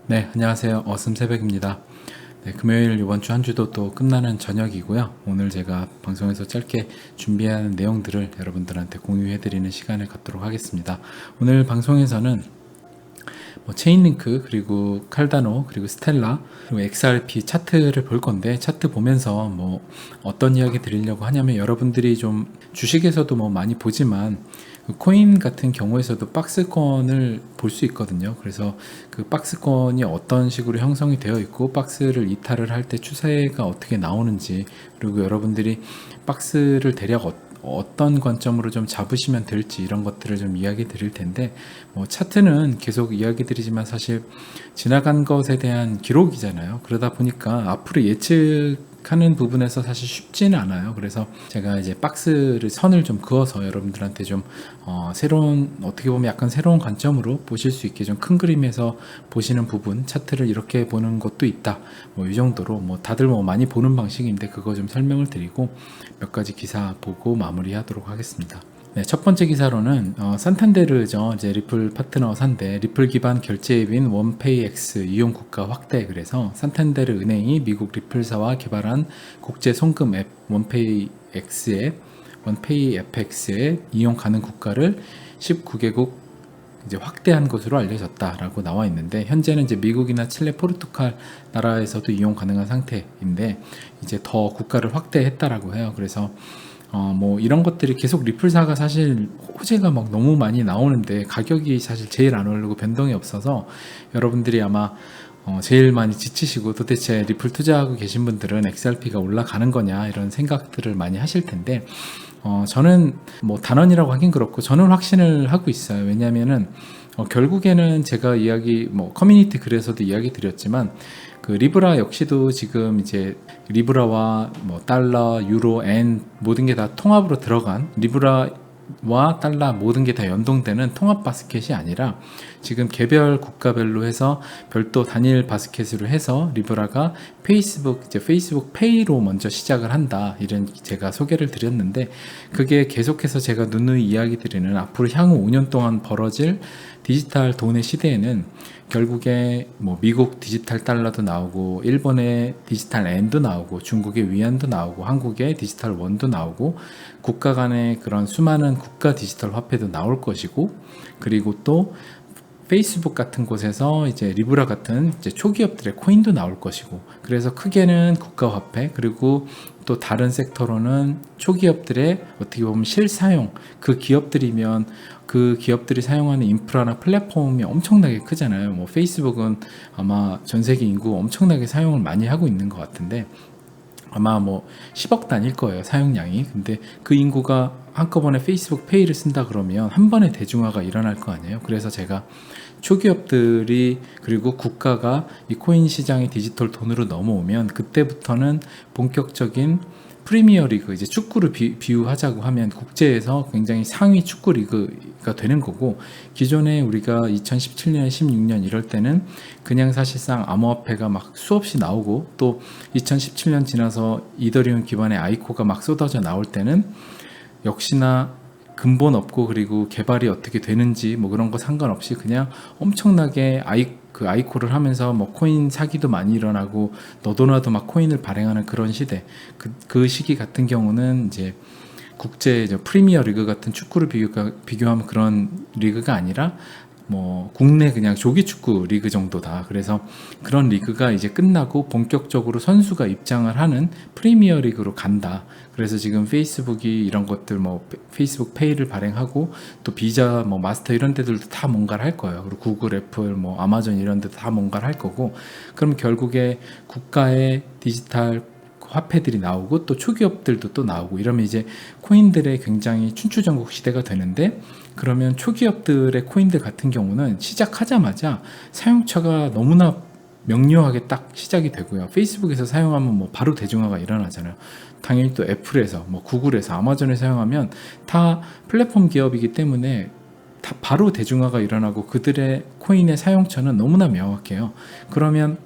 네, 안녕하세요. 어슴새벽입니다. 네, 금요일 이번 주 한 주도 또 끝나는 저녁이고요. 오늘 제가 방송에서 짧게 준비한 내용들을 여러분들한테 공유해드리는 시간을 갖도록 하겠습니다. 오늘 방송에서는 체인링크, 그리고 칼다노, 그리고 스텔라, 그리고 XRP 차트를 볼 건데, 차트 보면서 어떤 이야기 드리려고 하냐면, 여러분들이 좀 주식에서도 많이 보지만 그 코인 같은 경우에서도 박스권을 볼 수 있거든요. 그래서 그 박스권이 어떤 식으로 형성이 되어 있고, 박스를 이탈을 할 때 추세가 어떻게 나오는지, 그리고 여러분들이 박스를 대략 어떤 관점으로 좀 잡으시면 될지, 이런 것들을 좀 이야기 드릴 텐데, 차트는 계속 이야기 드리지만 사실 지나간 것에 대한 기록이잖아요. 그러다 보니까 앞으로 예측하는 부분에서 사실 쉽지는 않아요. 그래서 제가 이제 박스를 선을 좀 그어서 여러분들한테 좀 새로운, 어떻게 보면 약간 새로운 관점으로 보실 수 있게 좀 큰 그림에서 보시는 부분, 차트를 이렇게 보는 것도 있다, 이 정도로 다들 많이 보는 방식인데, 그거 좀 설명을 드리고 몇 가지 기사 보고 마무리하도록 하겠습니다. 네, 첫 번째 기사로는 산탄데르죠. 이제 리플 파트너 산데, 리플 기반 결제 앱인 원페이X 이용 국가 확대. 그래서 산탄데르 은행이 미국 리플사와 개발한 국제 송금 앱 원페이FX의 이용 가능 국가를 19개국 이제 확대한 것으로 알려졌다라고 나와 있는데, 현재는 이제 미국이나 칠레, 포르투갈 나라에서도 이용 가능한 상태인데, 이제 더 국가를 확대했다라고 해요. 그래서 이런 것들이 계속 리플사가 사실 호재가 너무 많이 나오는데, 가격이 사실 제일 안 오르고 변동이 없어서 여러분들이 아마 제일 많이 지치시고, 도대체 리플 투자하고 계신 분들은 XRP가 올라가는 거냐, 이런 생각들을 많이 하실 텐데, 저는 단언이라고 하긴 그렇고 저는 확신을 하고 있어요. 왜냐면은 결국에는 제가 커뮤니티 글에서도 이야기 드렸지만, 그 리브라 역시도 지금 이제 리브라와 달러, 유로, 엔 모든 게 다 통합으로 들어간, 리브라와 달러 모든 게 다 연동되는 통합 바스켓이 아니라, 지금 개별 국가별로 해서 별도 단일 바스켓으로 해서 리브라가 페이스북 페이로 먼저 시작을 한다, 이런 제가 소개를 드렸는데, 그게 계속해서 제가 누누이 이야기 드리는 앞으로 향후 5년 동안 벌어질 디지털 돈의 시대에는 결국에 미국 디지털 달러도 나오고, 일본의 디지털 엔도 나오고, 중국의 위안도 나오고, 한국의 디지털 원도 나오고, 국가 간의 그런 수많은 국가 디지털 화폐도 나올 것이고, 그리고 또 페이스북 같은 곳에서 이제 리브라 같은 이제 초기업들의 코인도 나올 것이고, 그래서 크게는 국가 화폐, 그리고 또 다른 섹터로는 초기업들의 어떻게 보면 실사용, 그 기업들이면 그 기업들이 사용하는 인프라나 플랫폼이 엄청나게 크잖아요. 페이스북은 아마 전 세계 인구 엄청나게 사용을 많이 하고 있는 것 같은데, 아마 10억 단일 거예요, 사용량이. 근데 그 인구가 한꺼번에 페이스북 페이를 쓴다 그러면 한 번에 대중화가 일어날 거 아니에요. 그래서 제가 초기업들이, 그리고 국가가 이 코인 시장의 디지털 돈으로 넘어오면, 그때부터는 본격적인 프리미어 리그, 이제 축구를 비유하자고 하면 국제에서 굉장히 상위 축구 리그가 되는 거고, 기존에 우리가 2017년, 16년 이럴 때는 그냥 사실상 암호화폐가 막 수없이 나오고, 또 2017년 지나서 이더리움 기반의 아이코가 막 쏟아져 나올 때는 역시나 근본 없고, 그리고 개발이 어떻게 되는지 그런 거 상관없이 그냥 엄청나게 아이코를 하면서 코인 사기도 많이 일어나고, 너도나도 막 코인을 발행하는 그런 시대, 그 시기 같은 경우는 이제 국제 프리미어 리그 같은 축구를 비교하면 그런 리그가 아니라 국내 그냥 조기 축구 리그 정도다. 그래서 그런 리그가 이제 끝나고 본격적으로 선수가 입장을 하는 프리미어 리그로 간다. 그래서 지금 페이스북이 이런 것들 페이스북 페이를 발행하고, 또 비자 마스터 이런 데들도 다 뭔가를 할 거예요. 그리고 구글, 애플, 아마존 이런 데도 다 뭔가를 할 거고, 그럼 결국에 국가의 디지털 화폐들이 나오고, 또 초기업들도 또 나오고, 이러면 이제 코인들의 굉장히 춘추전국 시대가 되는데, 그러면 초기업들의 코인들 같은 경우는 시작하자마자 사용처가 너무나 명료하게 딱 시작이 되고요. 페이스북에서 사용하면 바로 대중화가 일어나잖아요. 당연히 또 애플에서, 구글에서, 아마존에 사용하면 다 플랫폼 기업이기 때문에 다 바로 대중화가 일어나고, 그들의 코인의 사용처는 너무나 명확해요. 그러면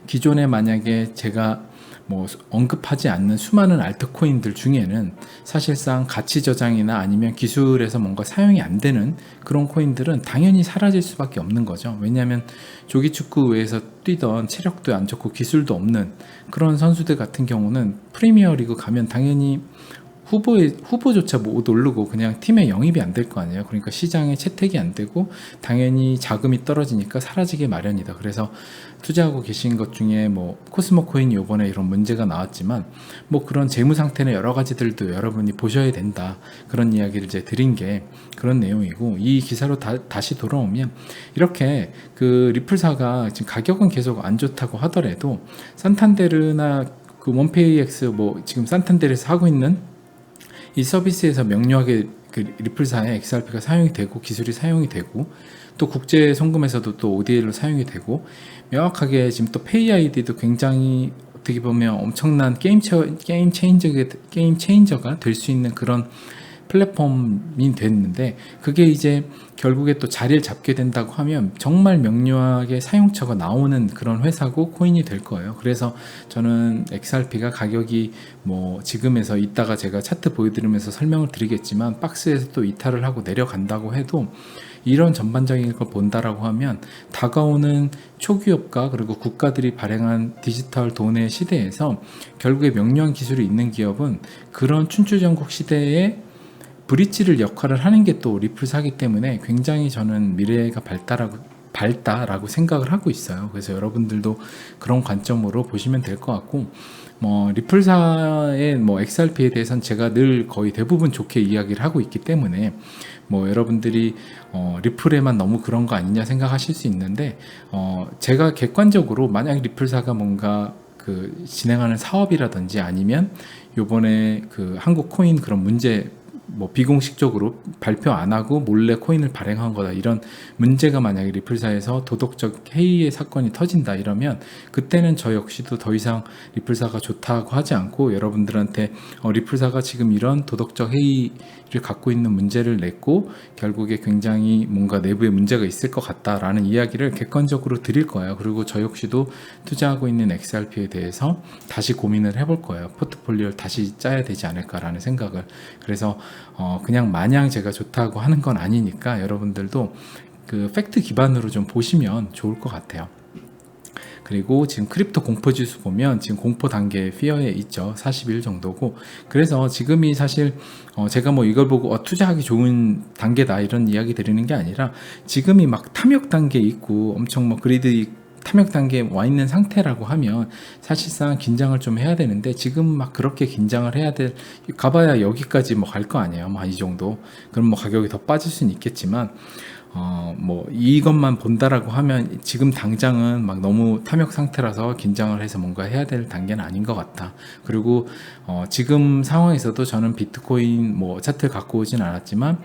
기존에 만약에 제가 뭐 언급하지 않는 수많은 알트코인들 중에는 사실상 가치 저장이나 아니면 기술에서 뭔가 사용이 안 되는 그런 코인들은 당연히 사라질 수밖에 없는 거죠. 왜냐하면 조기 축구에서 뛰던 체력도 안 좋고 기술도 없는 그런 선수들 같은 경우는 프리미어리그 가면 당연히 후보조차 못 오르고 그냥 팀에 영입이 안 될 거 아니에요. 그러니까 시장에 채택이 안 되고 당연히 자금이 떨어지니까 사라지게 마련이다. 그래서 투자하고 계신 것 중에 뭐 코스모 코인이 이번에 이런 문제가 나왔지만 뭐 그런 재무 상태나 여러 가지들도 여러분이 보셔야 된다. 그런 이야기를 이제 드린 게 그런 내용이고, 이 기사로 다시 돌아오면 이렇게 그 리플사가 지금 가격은 계속 안 좋다고 하더라도 산탄데르나 그 원페이엑스 뭐 지금 산탄데르에서 하고 있는 이 서비스에서 명료하게 그 리플사의 XRP가 사용이 되고 기술이 사용이 되고 또 국제 송금에서도 또 ODA로 사용이 되고 명확하게 지금 또 페이 아이디도 굉장히 어떻게 보면 엄청난 게임 체인저가 될 수 있는 그런 플랫폼이 됐는데, 그게 이제 결국에 또 자리를 잡게 된다고 하면 정말 명료하게 사용처가 나오는 그런 회사고 코인이 될 거예요. 그래서 저는 XRP가 가격이 뭐 지금에서 이따가 제가 차트 보여드리면서 설명을 드리겠지만 박스에서 또 이탈을 하고 내려간다고 해도 이런 전반적인 걸 본다라고 하면 다가오는 초기업가 그리고 국가들이 발행한 디지털 돈의 시대에서 결국에 명료한 기술이 있는 기업은 그런 춘추전국 시대에 브릿지를 역할을 하는 게 또 리플사기 때문에 굉장히 저는 미래가 밝다라고 생각을 하고 있어요. 그래서 여러분들도 그런 관점으로 보시면 될 것 같고, 뭐 리플사의 뭐 XRP에 대해서는 제가 늘 거의 대부분 좋게 이야기를 하고 있기 때문에 뭐 여러분들이 리플에만 너무 그런 거 아니냐 생각하실 수 있는데, 제가 객관적으로 만약 리플사가 뭔가 그 진행하는 사업이라든지 아니면 요번에 그 한국 코인 그런 문제 뭐 비공식적으로 발표 안 하고 몰래 코인을 발행한 거다, 이런 문제가 만약에 리플사에서 도덕적 해이의 사건이 터진다 이러면 그때는 저 역시도 더 이상 리플사가 좋다고 하지 않고 여러분들한테 리플사가 지금 이런 도덕적 해이를 갖고 있는 문제를 냈고 결국에 굉장히 뭔가 내부에 문제가 있을 것 같다라는 이야기를 객관적으로 드릴 거예요. 그리고 저 역시도 투자하고 있는 XRP에 대해서 다시 고민을 해볼 거예요. 포트폴리오를 다시 짜야 되지 않을까라는 생각을. 그래서 그냥 마냥 제가 좋다고 하는 건 아니니까 여러분들도 그 팩트 기반으로 좀 보시면 좋을 것 같아요. 그리고 지금 크립토 공포 지수 보면 지금 공포 단계 피어에 있죠. 41 정도고, 그래서 지금이 사실 제가 뭐 이걸 보고 투자하기 좋은 단계다 이런 이야기 드리는 게 아니라 지금이 막 탐욕 단계에 있고 엄청 뭐 그리드 탐욕 단계에 와 있는 상태라고 하면 사실상 긴장을 좀 해야 되는데, 지금 막 그렇게 긴장을 해야 가봐야 여기까지 뭐 갈 거 아니에요. 뭐 이 정도. 그럼 뭐 가격이 더 빠질 수는 있겠지만 뭐 이것만 본다라고 하면 지금 당장은 막 너무 탐욕 상태라서 긴장을 해서 뭔가 해야 될 단계는 아닌 것 같다. 그리고 지금 상황에서도 저는 비트코인 뭐 차트를 갖고 오진 않았지만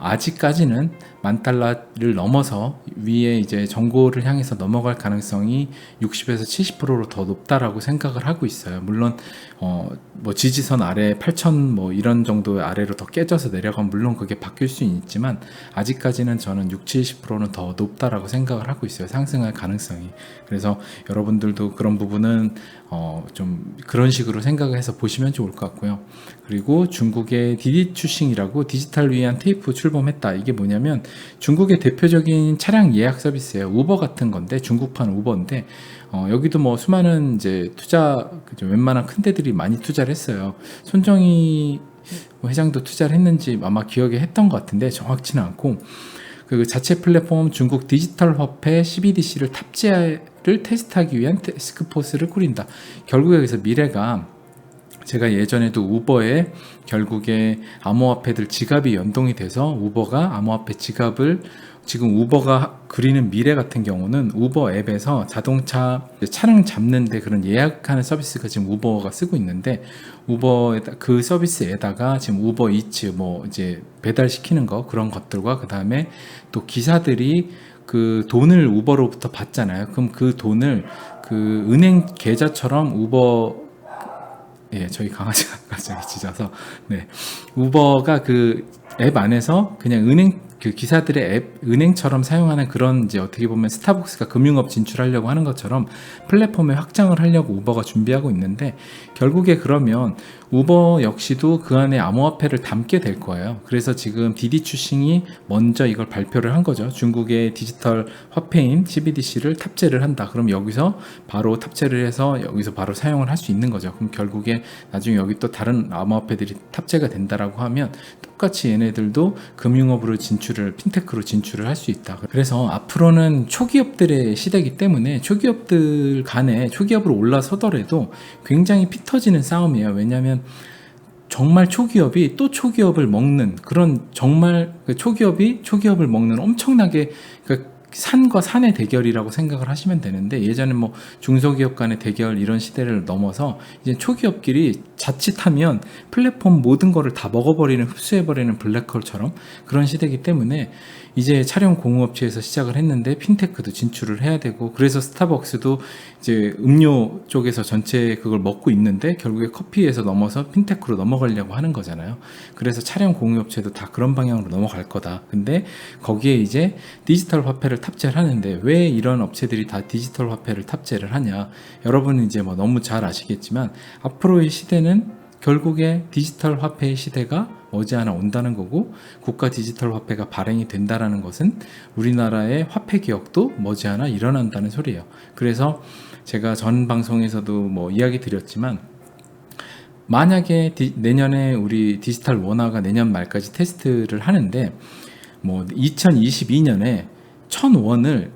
아직까지는 $10,000를 넘어서 위에 이제 정고를 향해서 넘어갈 가능성이 60에서 70%로 더 높다라고 생각을 하고 있어요. 물론 뭐 지지선 아래 8,000 뭐 이런 정도의 아래로 더 깨져서 내려가면 물론 그게 바뀔 수 있지만 아직까지는 저는 60-70%는 더 높다라고 생각을 하고 있어요. 상승할 가능성이. 그래서 여러분들도 그런 부분은 좀 그런 식으로 생각을 해서 보시면 좋을 것 같고요. 그리고 중국의 디디추싱이라고 디지털 위안 테이프 출범했다. 이게 뭐냐면 중국의 대표적인 차량 예약 서비스예요. 우버 같은 건데, 중국판 우버인데 여기도 뭐 수많은 이제 웬만한 큰 데들이 많이 투자를 했어요. 손정희 회장도 투자를 했는지 아마 기억에 했던 것 같은데 정확치는 않고, 그 자체 플랫폼 중국 디지털 화폐 CBDC를 탑재를 테스트하기 위한 테스크포스를 꾸린다. 결국에 여기서 미래가, 제가 예전에도 우버에 결국에 암호화폐들 지갑이 연동이 돼서 우버가 암호화폐 지갑을, 지금 우버가 그리는 미래 같은 경우는 우버 앱에서 자동차 차량 잡는데 그런 예약하는 서비스가 지금 우버가 쓰고 있는데, 우버 그 서비스에다가 지금 우버 이츠 뭐 이제 배달시키는 거 그런 것들과 그 다음에 또 기사들이 그 돈을 우버로부터 받잖아요. 그럼 그 돈을 그 은행 계좌처럼 저희 강아지가 갑자기 짖어서, 우버가 그 앱 안에서 그냥 은행 그 기사들의 앱, 은행처럼 사용하는 그런 이제 어떻게 보면 스타벅스가 금융업 진출하려고 하는 것처럼 플랫폼의 확장을 하려고 우버가 준비하고 있는데, 결국에 그러면 우버 역시도 그 안에 암호화폐를 담게 될 거예요. 그래서 지금 디디 추싱이 먼저 이걸 발표를 한 거죠. 중국의 디지털 화폐인 CBDC를 탑재를 한다. 그럼 여기서 바로 탑재를 해서 여기서 바로 사용을 할 수 있는 거죠. 그럼 결국에 나중에 여기 또 다른 암호화폐들이 탑재가 된다라고 하면 똑같이 얘네들도 금융업으로 핀테크로 진출을 할 수 있다. 그래서 앞으로는 초기업들의 시대이기 때문에 초기업들 간에 초기업으로 올라서더라도 굉장히 피 터지는 싸움이에요. 왜냐하면 정말 초기업이 또 초기업을 먹는 그런, 정말 초기업이 초기업을 먹는 엄청나게, 그러니까 산과 산의 대결이라고 생각을 하시면 되는데, 예전에 뭐 중소기업 간의 대결 이런 시대를 넘어서 이제 초기업끼리 자칫하면 플랫폼 모든 거를 다 먹어버리는, 흡수해버리는 블랙홀처럼 그런 시대이기 때문에 이제 차량 공유업체에서 시작을 했는데 핀테크도 진출을 해야 되고, 그래서 스타벅스도 이제 음료 쪽에서 전체 그걸 먹고 있는데 결국에 커피에서 넘어서 핀테크로 넘어가려고 하는 거잖아요. 그래서 차량 공유업체도 다 그런 방향으로 넘어갈 거다. 근데 거기에 이제 디지털 화폐를 탑재를 하는데, 왜 이런 업체들이 다 디지털 화폐를 탑재를 하냐? 여러분은 이제 뭐 너무 잘 아시겠지만 앞으로의 시대는 결국에 디지털 화폐의 시대가 머지않아 온다는 거고, 국가 디지털 화폐가 발행이 된다라는 것은 우리나라의 화폐 개혁도 머지않아 일어난다는 소리예요. 그래서 제가 전 방송에서도 뭐 이야기 드렸지만, 만약에 내년에 우리 디지털 원화가 내년 말까지 테스트를 하는데, 뭐 2022년에 1000원을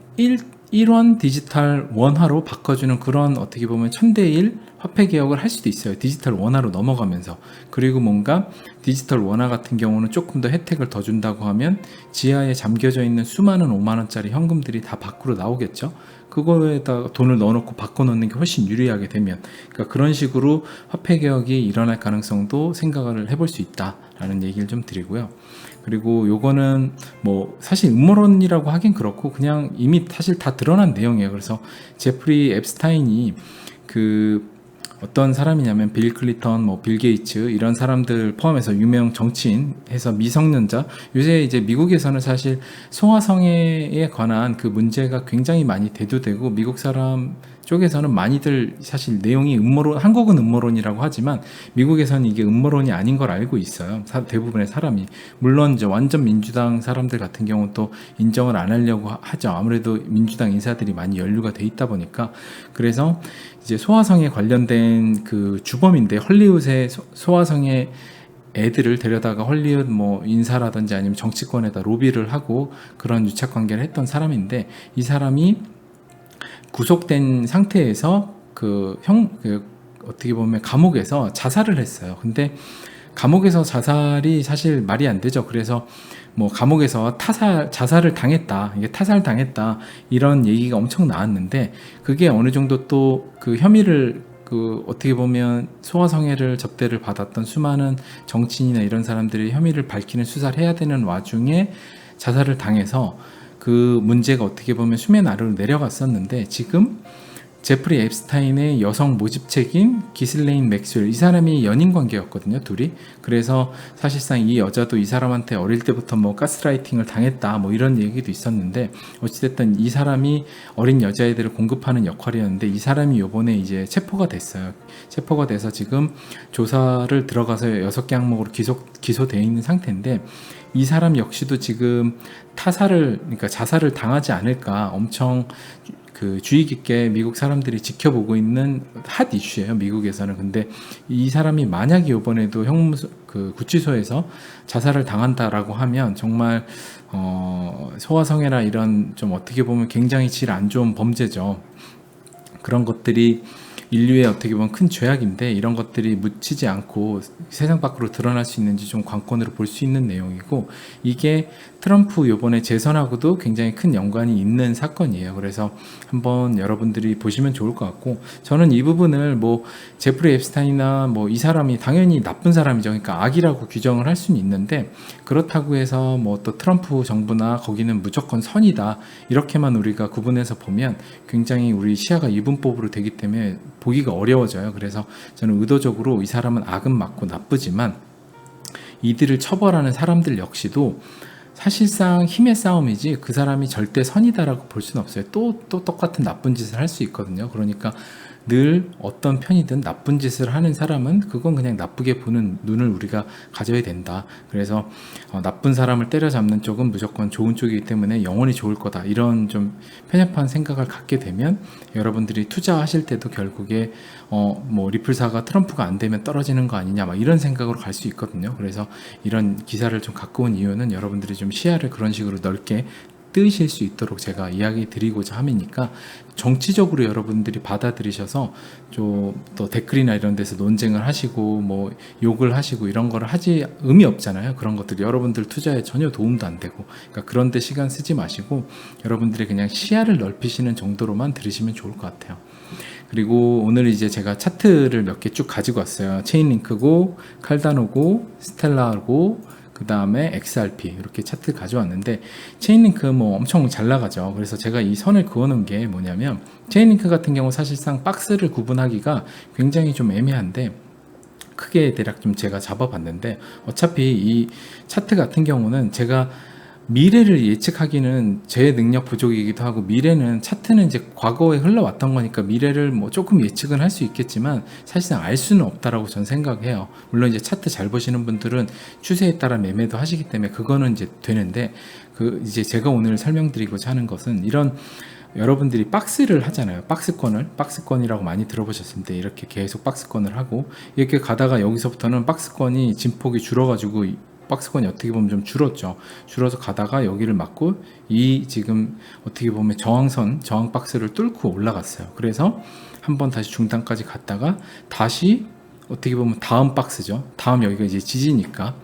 1원 디지털 원화로 바꿔주는 그런, 어떻게 보면 1000대1 화폐 개혁을 할 수도 있어요. 디지털 원화로 넘어가면서. 그리고 뭔가 디지털 원화 같은 경우는 조금 더 혜택을 더 준다고 하면 지하에 잠겨져 있는 수많은 5만원짜리 현금들이 다 밖으로 나오겠죠. 그거에다 돈을 넣어놓고 바꿔놓는 게 훨씬 유리하게 되면, 그러니까 그런 식으로 화폐 개혁이 일어날 가능성도 생각을 해볼 수 있다라는 얘기를 좀 드리고요. 그리고 요거는 뭐 사실 음모론이라고 하긴 그렇고 그냥 이미 사실 다 드러난 내용이에요. 그래서 제프리 앱스타인이 그 어떤 사람이냐면 빌 클린턴, 뭐 빌 게이츠 이런 사람들 포함해서 유명 정치인 해서 미성년자, 요새 이제 미국에서는 사실 소아성애에 관한 그 문제가 굉장히 많이 대두되고, 미국 사람 쪽에서는 많이들 사실 내용이 음모론, 한국은 음모론이라고 하지만 미국에서는 이게 음모론이 아닌 걸 알고 있어요. 대부분의 사람이. 물론 이제 완전 민주당 사람들 같은 경우는 또 인정을 안 하려고 하죠. 아무래도 민주당 인사들이 많이 연루가 돼 있다 보니까. 그래서 이제 소아성애 관련된 그 주범인데, 헐리우드의 소아성애 애들을 데려다가 hollywood 뭐 인사라든지 아니면 정치권에다 로비를 하고 그런 유착 관계를 했던 사람인데, 이 사람이 구속된 상태에서 어떻게 보면 감옥에서 자살을 했어요. 근데 감옥에서 자살이 사실 말이 안 되죠. 그래서 뭐 감옥에서 자살을 당했다, 이게 타살당했다, 이런 얘기가 엄청 나왔는데, 그게 어느 정도 또 그 혐의를 어떻게 보면 소아성애를 접대를 받았던 수많은 정치인이나 이런 사람들이 혐의를 밝히는 수사를 해야 되는 와중에 자살을 당해서 그 문제가 어떻게 보면 수면 아래로 내려갔었는데, 지금 제프리 앱스타인의 여성 모집책인 기슬레인 맥스웰, 이 사람이 연인 관계였거든요, 둘이. 그래서 사실상 이 여자도 이 사람한테 어릴 때부터 뭐 가스라이팅을 당했다, 뭐 이런 얘기도 있었는데, 어찌됐든 이 사람이 어린 여자애들을 공급하는 역할이었는데, 이 사람이 요번에 이제 체포가 됐어요. 체포가 돼서 지금 조사를 들어가서 6개 항목으로 기소되어 있는 상태인데, 이 사람 역시도 지금 그러니까 자살을 당하지 않을까 엄청 주의 깊게 미국 사람들이 지켜보고 있는 핫 이슈예요, 미국에서는. 근데 이 사람이 만약에 이번에도 구치소에서 자살을 당한다라고 하면 정말 소아성애나 이런 좀 어떻게 보면 굉장히 질 안 좋은 범죄죠. 그런 것들이 인류의 어떻게 보면 큰 죄악인데, 이런 것들이 묻히지 않고 세상 밖으로 드러날 수 있는지 좀 관건으로 볼 수 있는 내용이고, 이게 트럼프 요번에 재선하고도 굉장히 큰 연관이 있는 사건이에요. 그래서 한번 여러분들이 보시면 좋을 것 같고, 저는 이 부분을 뭐 제프리 앱스타인이나 뭐 이 사람이 당연히 나쁜 사람이죠. 그러니까 악이라고 규정을 할 수는 있는데, 그렇다고 해서 뭐 또 트럼프 정부나 거기는 무조건 선이다, 이렇게만 우리가 구분해서 보면 굉장히 우리 시야가 이분법으로 되기 때문에 보기가 어려워져요. 그래서 저는 의도적으로 이 사람은 악은 맞고 나쁘지만 이들을 처벌하는 사람들 역시도 사실상 힘의 싸움이지 그 사람이 절대 선이다라고 볼 수는 없어요. 또 똑같은 나쁜 짓을 할 수 있거든요. 그러니까 늘 어떤 편이든 나쁜 짓을 하는 사람은 그건 그냥 나쁘게 보는 눈을 우리가 가져야 된다. 그래서 나쁜 사람을 때려잡는 쪽은 무조건 좋은 쪽이기 때문에 영원히 좋을 거다. 이런 좀 편협한 생각을 갖게 되면 여러분들이 투자하실 때도 결국에 뭐 리플사가 트럼프가 안 되면 떨어지는 거 아니냐 막 이런 생각으로 갈 수 있거든요. 그래서 이런 기사를 좀 갖고 온 이유는 여러분들이 좀 시야를 그런 식으로 넓게 뜨실 수 있도록 제가 이야기 드리고자 함이니까, 정치적으로 여러분들이 받아들이셔서 좀 또 댓글이나 이런 데서 논쟁을 하시고 뭐 욕을 하시고 이런 거를 하지 의미 없잖아요. 그런 것들이 여러분들 투자에 전혀 도움도 안 되고, 그러니까 그런 데 시간 쓰지 마시고 여러분들이 그냥 시야를 넓히시는 정도로만 들으시면 좋을 것 같아요. 그리고 오늘 이제 제가 차트를 몇 개 쭉 가지고 왔어요. 체인링크고, 칼다노고, 스텔라고, 그 다음에 XRP 이렇게 차트 가져왔는데, 체인링크 뭐 엄청 잘 나가죠. 그래서 제가 이 선을 그어놓은 게 뭐냐면, 체인링크 같은 경우 사실상 박스를 구분하기가 굉장히 좀 애매한데, 크게 대략 좀 제가 잡아봤는데, 어차피 이 차트 같은 경우는 제가 미래를 예측하기는 제 능력 부족이기도 하고, 미래는 차트는 이제 과거에 흘러왔던 거니까 미래를 뭐 조금 예측은 할 수 있겠지만 사실상 알 수는 없다라고 전 생각해요. 물론 이제 차트 잘 보시는 분들은 추세에 따라 매매도 하시기 때문에 그거는 이제 되는데, 그 이제 제가 오늘 설명드리고자 하는 것은, 이런 여러분들이 박스를 하잖아요. 박스권이라고 많이 들어보셨을 때 이렇게 계속 박스권을 하고, 이렇게 가다가 여기서부터는 박스권이 진폭이 줄어가지고, 박스권이 어떻게 보면 좀 줄어서 가다가 여기를 맞고, 이 지금 어떻게 보면 저항 박스를 뚫고 올라갔어요. 그래서 한번 다시 중단까지 갔다가 다시 어떻게 보면 다음 박스죠. 다음 여기가 이제 지지니까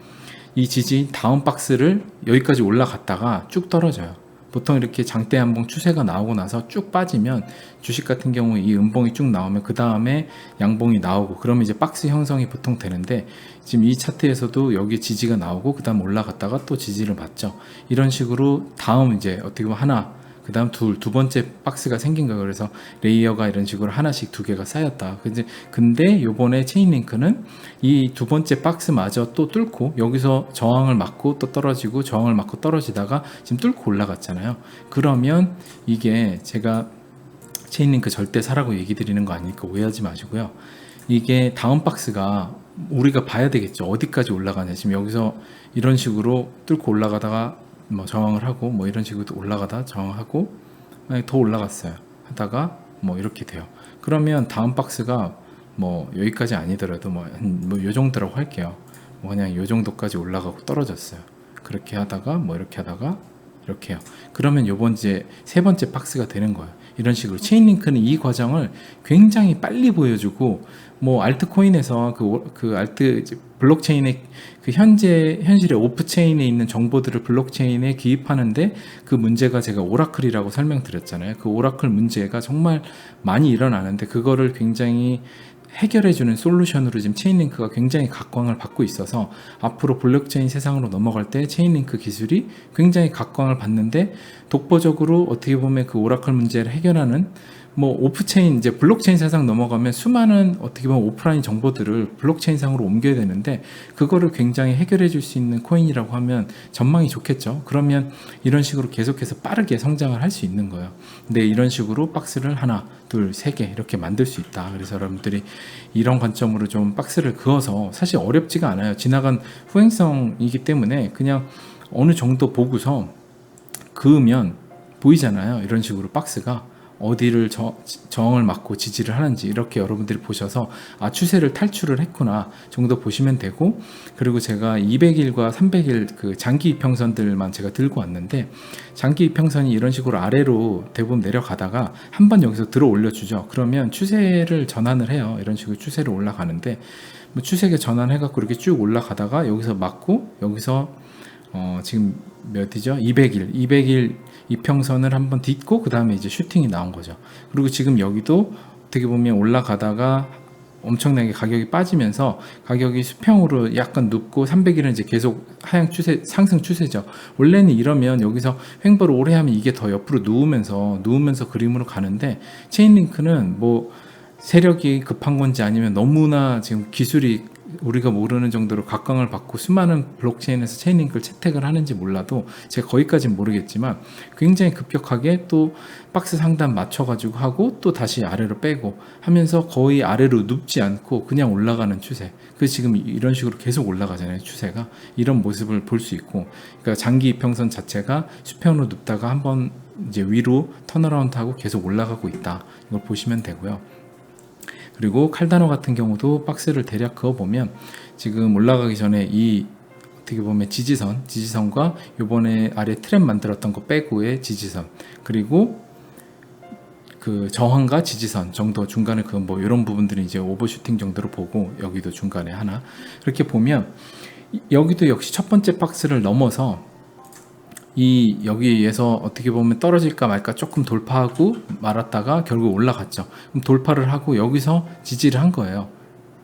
이 지지 다음 박스를 여기까지 올라갔다가 쭉 떨어져요. 보통 이렇게 장대 한봉 추세가 나오고 나서 쭉 빠지면, 주식 같은 경우 이 음봉이 쭉 나오면 그 다음에 양봉이 나오고, 그러면 이제 박스 형성이 보통 되는데, 지금 이 차트에서도 여기 지지가 나오고 그 다음 올라갔다가 또 지지를 받죠. 이런 식으로 다음 이제 어떻게 보면 하나, 그 다음 두 번째 박스가 생긴 거예요. 그래서 레이어가 이런 식으로 하나씩 두 개가 쌓였다. 근데 요번에 체인링크는 이 두 번째 박스마저 또 뚫고, 여기서 저항을 맞고 또 떨어지고 저항을 맞고 떨어지다가 지금 뚫고 올라갔잖아요. 그러면 이게, 제가 체인링크 절대 사라고 얘기 드리는 거 아니니까 오해하지 마시고요. 이게 다음 박스가 우리가 봐야 되겠죠. 어디까지 올라가냐. 지금 여기서 이런 식으로 뚫고 올라가다가 뭐 저항을 하고, 뭐 이런 식으로 올라가다 저항하고, 만약에 더 올라갔어요 하다가 뭐 이렇게 돼요. 그러면 다음 박스가 뭐 여기까지 아니더라도 요 정도라고 할게요. 뭐 그냥 요 정도까지 올라가고 떨어졌어요. 그렇게 하다가 뭐 이렇게 하다가 이렇게 해요. 그러면 요번 이제 세 번째 박스가 되는 거예요. 이런 식으로 체인링크는 이 과정을 굉장히 빨리 보여주고, 뭐 알트코인에서 그 알트 블록체인의 그 현실의 오프체인에 있는 정보들을 블록체인에 기입하는데, 그 문제가 제가 오라클이라고 설명드렸잖아요. 그 오라클 문제가 정말 많이 일어나는데, 그거를 굉장히 해결해주는 솔루션으로 지금 체인링크가 굉장히 각광을 받고 있어서, 앞으로 블록체인 세상으로 넘어갈 때 체인링크 기술이 굉장히 각광을 받는데, 독보적으로 어떻게 보면 그 오라클 문제를 해결하는, 뭐 오프체인, 이제 블록체인 세상 넘어가면 수많은 어떻게 보면 오프라인 정보들을 블록체인 상으로 옮겨야 되는데, 그거를 굉장히 해결해 줄 수 있는 코인이라고 하면 전망이 좋겠죠. 그러면 이런 식으로 계속해서 빠르게 성장을 할 수 있는 거예요. 근데 이런 식으로 박스를 하나, 둘, 세 개 이렇게 만들 수 있다. 그래서 여러분들이 이런 관점으로 좀 박스를 그어서, 사실 어렵지가 않아요. 지나간 후행성이기 때문에 그냥 어느 정도 보고서 그으면 보이잖아요. 이런 식으로 박스가 어디를 저항을 맞고 지지를 하는지 이렇게 여러분들이 보셔서, 아, 추세를 탈출을 했구나 정도 보시면 되고, 그리고 제가 200일과 300일 그 장기 이평선들만 제가 들고 왔는데, 장기 이평선이 이런 식으로 아래로 대부분 내려가다가 한번 여기서 들어 올려주죠. 그러면 추세를 전환을 해요. 이런 식으로 추세를 올라가는데, 뭐 추세가 전환해갖고 이렇게 쭉 올라가다가 여기서 맞고, 여기서 지금 몇이죠? 200일 이평선을 한번 딛고 그 다음에 이제 슈팅이 나온 거죠. 그리고 지금 여기도 어떻게 보면 올라가다가 엄청나게 가격이 빠지면서 가격이 수평으로 약간 눕고, 300일은 이제 계속 하향 추세, 상승 추세죠. 원래는 이러면 여기서 횡보를 오래 하면 이게 더 옆으로 누우면서 그림으로 가는데, 체인링크는 뭐 세력이 급한 건지 아니면 너무나 지금 기술이 우리가 모르는 정도로 각광을 받고 수많은 블록체인에서 체인링크를 채택을 하는지 몰라도 제가 거기까지는 모르겠지만 굉장히 급격하게 또 박스 상단 맞춰가지고 하고 또 다시 아래로 빼고 하면서 거의 아래로 눕지 않고 그냥 올라가는 추세. 그 지금 이런 식으로 계속 올라가잖아요. 추세가 이런 모습을 볼 수 있고, 그러니까 장기 이평선 자체가 수평으로 눕다가 한번 이제 위로 턴어라운드하고 계속 올라가고 있다. 이걸 보시면 되고요. 그리고 칼다노 같은 경우도 박스를 대략 그어보면 지금 올라가기 전에 이 어떻게 보면 지지선과 요번에 아래 트랩 만들었던 거 빼고의 지지선, 그리고 그 저항과 지지선 정도 중간에 그 뭐 이런 부분들이 이제 오버슈팅 정도로 보고, 여기도 중간에 하나 이렇게 보면 여기도 역시 첫 번째 박스를 넘어서 여기에서 어떻게 보면 떨어질까 말까 조금 돌파하고 말았다가 결국 올라갔죠. 그럼 돌파를 하고 여기서 지지를 한 거예요.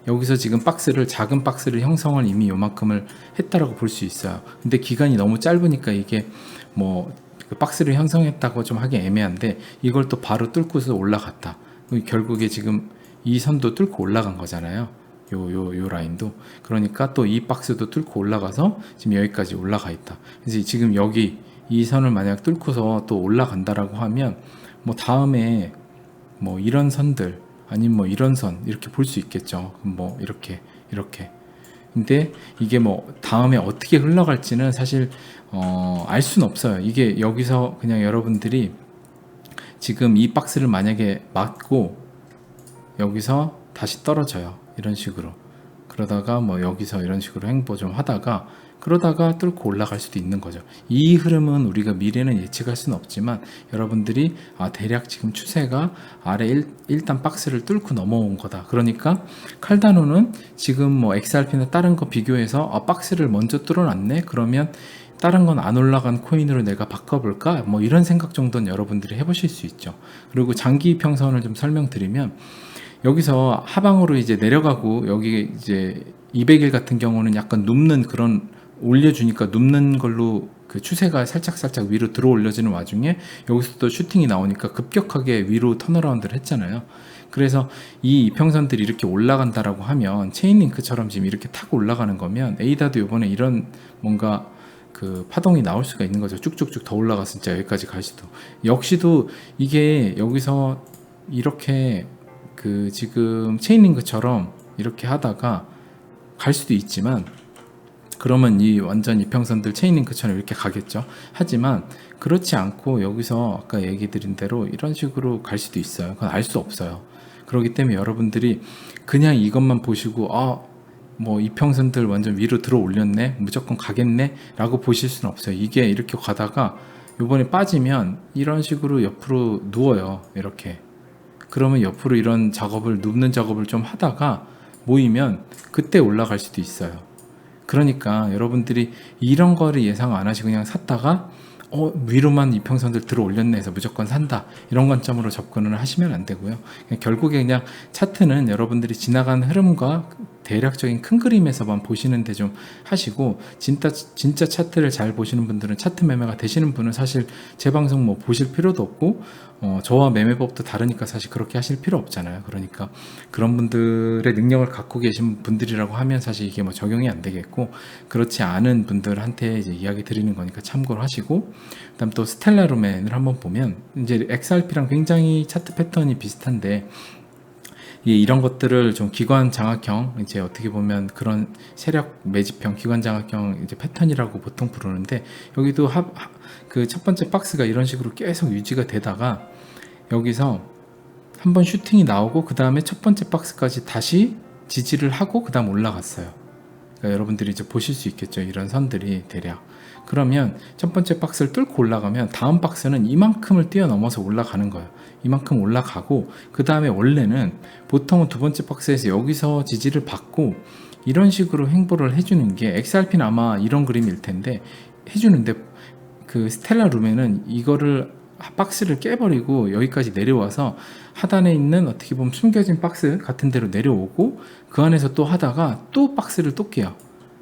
여기서 지금 작은 박스를 형성을 이미 요만큼을 했다라고 볼 수 있어요. 근데 기간이 너무 짧으니까 이게 뭐 그 박스를 형성했다고 좀 하기 애매한데, 이걸 또 바로 뚫고서 올라갔다. 결국에 지금 이 선도 뚫고 올라간 거잖아요. 요 라인도. 그러니까 또 이 박스도 뚫고 올라가서 지금 여기까지 올라가 있다. 그래서 지금 여기 이 선을 만약 뚫고서 또 올라간다라고 하면 뭐 다음에 뭐 이런 선들 아니면 뭐 이런 선 이렇게 볼 수 있겠죠. 뭐 이렇게 근데 이게 뭐 다음에 어떻게 흘러갈지는 사실 알 수는 없어요. 이게 여기서 그냥 여러분들이 지금 이 박스를 만약에 맞고 여기서 다시 떨어져요. 이런 식으로. 그러다가 뭐 여기서 이런 식으로 행보 좀 하다가 그러다가 뚫고 올라갈 수도 있는 거죠. 이 흐름은 우리가 미래는 예측할 수는 없지만 여러분들이 대략 지금 추세가 아래 일단 박스를 뚫고 넘어온 거다. 그러니까 칼다노는 지금 뭐 XRP나 다른 거 비교해서 박스를 먼저 뚫어놨네. 그러면 다른 건 안 올라간 코인으로 내가 바꿔볼까? 뭐 이런 생각 정도는 여러분들이 해보실 수 있죠. 그리고 장기 평선을 좀 설명드리면, 여기서 하방으로 이제 내려가고 여기 이제 200일 같은 경우는 약간 눕는 그런, 올려주니까 눕는 걸로 그 추세가 살짝 위로 들어 올려지는 와중에 여기서 또 슈팅이 나오니까 급격하게 위로 턴어라운드를 했잖아요. 그래서 이 이평선들이 이렇게 올라간다라고 하면 체인링크처럼 지금 이렇게 타고 올라가는 거면 에이다도 이번에 이런 뭔가 그 파동이 나올 수가 있는 거죠. 쭉쭉쭉 더 올라가서 진짜 여기까지 갈 수도. 역시도 이게 여기서 이렇게 그 지금 체인링크처럼 이렇게 하다가 갈 수도 있지만, 그러면 이 완전 이평선들 체인링크처럼 이렇게 가겠죠. 하지만 그렇지 않고 여기서 아까 얘기 드린 대로 이런 식으로 갈 수도 있어요. 그건 알 수 없어요. 그렇기 때문에 여러분들이 그냥 이것만 보시고 뭐 이평선들 완전 위로 들어 올렸네, 무조건 가겠네 라고 보실 수는 없어요. 이게 이렇게 가다가 요번에 빠지면 이런 식으로 옆으로 누워요. 이렇게. 그러면 옆으로 이런 작업을, 눕는 작업을 좀 하다가 모이면 그때 올라갈 수도 있어요. 그러니까 여러분들이 이런 거를 예상 안 하시고 그냥 샀다가 위로만 이평선들 들어 올렸네 해서 무조건 산다, 이런 관점으로 접근을 하시면 안 되고요. 결국에 그냥 차트는 여러분들이 지나간 흐름과 대략적인 큰 그림에서만 보시는데 좀 하시고, 진짜 차트를 잘 보시는 분들은, 차트 매매가 되시는 분은 사실 제 방송 뭐 보실 필요도 없고 저와 매매법도 다르니까 사실 그렇게 하실 필요 없잖아요. 그러니까 그런 분들의 능력을 갖고 계신 분들이라고 하면 사실 이게 뭐 적용이 안 되겠고, 그렇지 않은 분들한테 이제 이야기 드리는 거니까 참고를 하시고, 그다음 또 스텔라루멘을 한번 보면 이제 XRP랑 굉장히 차트 패턴이 비슷한데, 이런 것들을 좀 기관 장악형, 이제 어떻게 보면 그런 세력 매집형 기관 장악형 이제 패턴이라고 보통 부르는데, 여기도 그 첫 번째 박스가 이런 식으로 계속 유지가 되다가 여기서 한번 슈팅이 나오고 그 다음에 첫 번째 박스까지 다시 지지를 하고 그 다음 올라갔어요. 그러니까 여러분들이 이제 보실 수 있겠죠. 이런 선들이 대략. 그러면 첫 번째 박스를 뚫고 올라가면 다음 박스는 이만큼을 뛰어넘어서 올라가는 거예요. 이만큼 올라가고 그 다음에 원래는 보통은 두 번째 박스에서 여기서 지지를 받고 이런 식으로 행보를 해주는 게, XRP는 아마 이런 그림일 텐데 해주는데, 그 스텔라 루멘은 이거를 박스를 깨버리고 여기까지 내려와서 하단에 있는 어떻게 보면 숨겨진 박스 같은 데로 내려오고 그 안에서 또 하다가 또 박스를 또 깨요.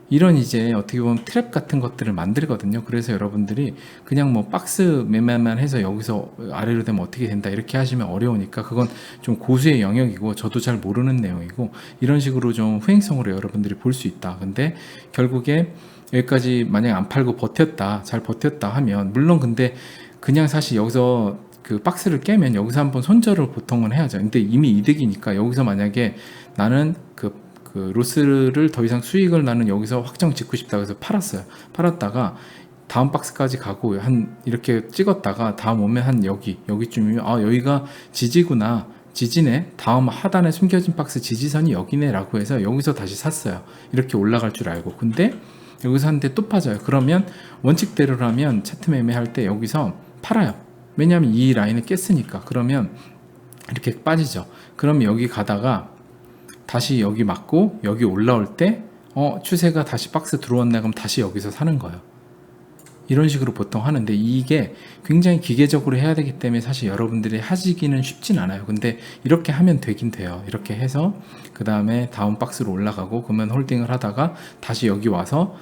이런 이제 어떻게 보면 트랩 같은 것들을 만들거든요. 그래서 여러분들이 그냥 뭐 박스 매매만 해서 여기서 아래로 되면 어떻게 된다 이렇게 하시면 어려우니까 그건 좀 고수의 영역이고 저도 잘 모르는 내용이고 이런 식으로 좀 후행성으로 여러분들이 볼 수 있다. 근데 결국에 여기까지 만약에 안 팔고 버텼다, 잘 버텼다 하면 물론 근데 그냥 사실 여기서 그 박스를 깨면 여기서 한번 손절을 보통은 해야죠. 근데 이미 이득이니까 여기서 만약에 나는 그 로스를 더 이상 수익을 나는 여기서 확정 짓고 싶다 그래서 팔았어요. 팔았다가 다음 박스까지 가고 한 이렇게 찍었다가 다음 오면 한 여기쯤이면 아 여기가 지지구나, 지지네, 다음 하단에 숨겨진 박스 지지선이 여기네 라고 해서 여기서 다시 샀어요. 이렇게 올라갈 줄 알고. 근데 여기서 한 대 또 빠져요. 그러면 원칙대로라면 차트 매매할 때 여기서 팔아요. 왜냐하면 이 라인을 깼으니까. 그러면 이렇게 빠지죠. 그럼 여기 가다가 다시 여기 맞고 여기 올라올 때 추세가 다시 박스 들어왔나 그럼 다시 여기서 사는 거예요. 이런 식으로 보통 하는데 이게 굉장히 기계적으로 해야 되기 때문에 사실 여러분들이 하시기는 쉽진 않아요. 근데 이렇게 하면 되긴 돼요. 이렇게 해서 그 다음에 다음 박스로 올라가고 그러면 홀딩을 하다가 다시 여기 와서